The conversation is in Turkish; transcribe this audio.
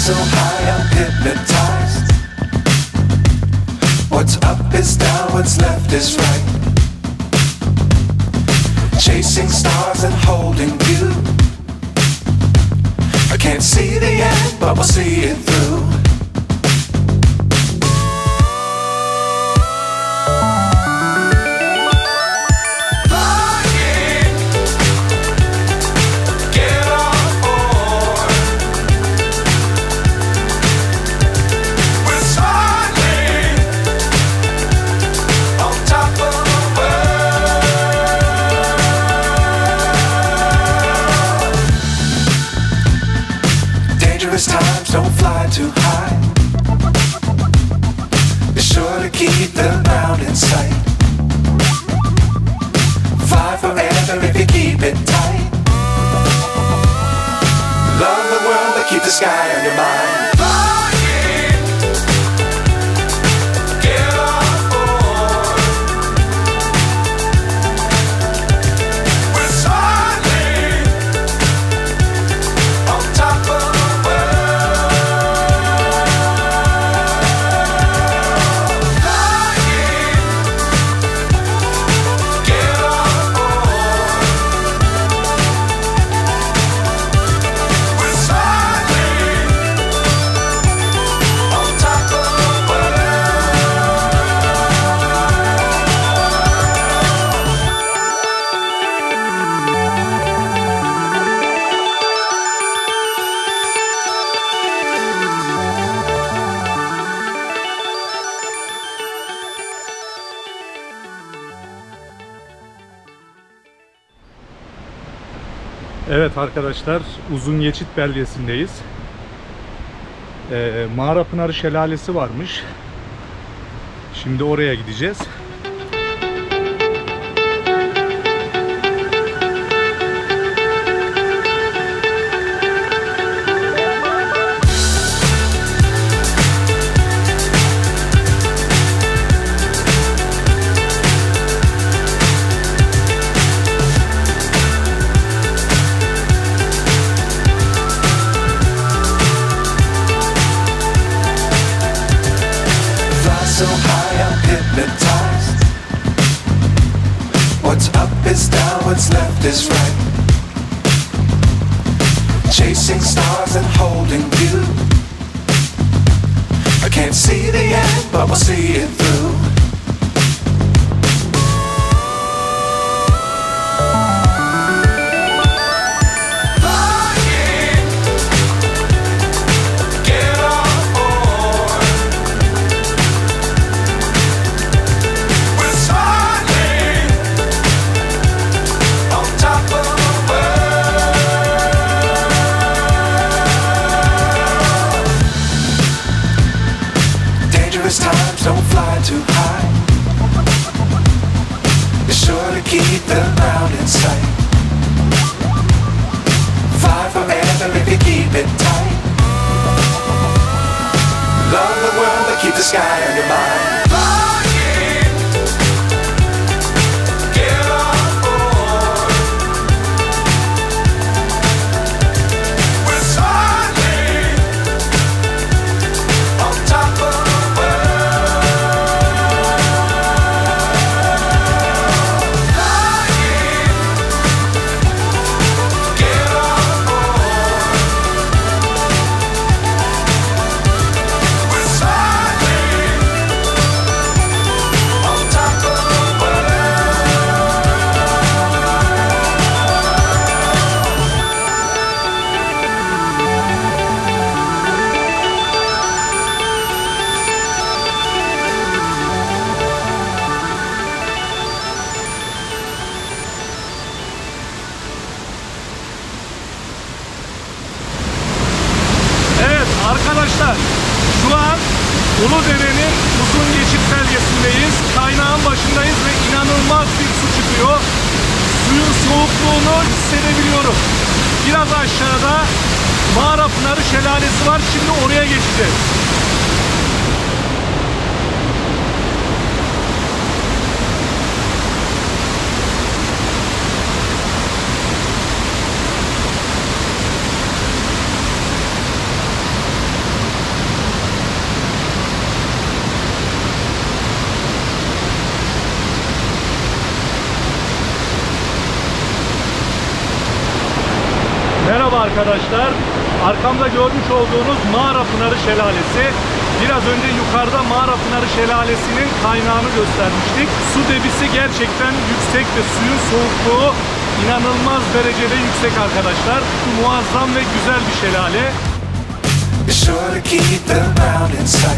So high I'm hypnotized. What's up is down, what's left is right. Chasing stars and holding you. I can't see the end, but we'll see it through. Times don't fly too high. Be sure to keep the ground in sight. Fly forever if you keep it tight. Love the world but keep the sky on your mind. Evet arkadaşlar, Uzungeçit Beldesi'ndeyiz. Mağara Pınarı Şelalesi varmış. Şimdi oraya gideceğiz. So high I'm hypnotized. What's up is down, what's left is right. Chasing stars and holding you. I can't see the end, but we'll see it through. Times don't fly too high. Be sure to keep the ground in sight. Fly forever if you keep it tight. Love the world but keep the sky on your mind. Uludere'nin Uzungeçit Beldesi'ndeyiz. Kaynağın başındayız ve inanılmaz bir su çıkıyor. Suyun soğukluğunu hissedebiliyorum. Biraz aşağıda Mağara Pınarı Şelalesi var. Şimdi oraya geçeceğiz. Merhaba arkadaşlar. Arkamda görmüş olduğunuz Mağara Pınarı Şelalesi. Biraz önce yukarıda Mağara Pınarı Şelalesi'nin kaynağını göstermiştik. Su debisi gerçekten yüksek ve suyun soğukluğu inanılmaz derecede yüksek arkadaşlar. Muazzam ve güzel bir şelale. Be sure to keep the mountain side.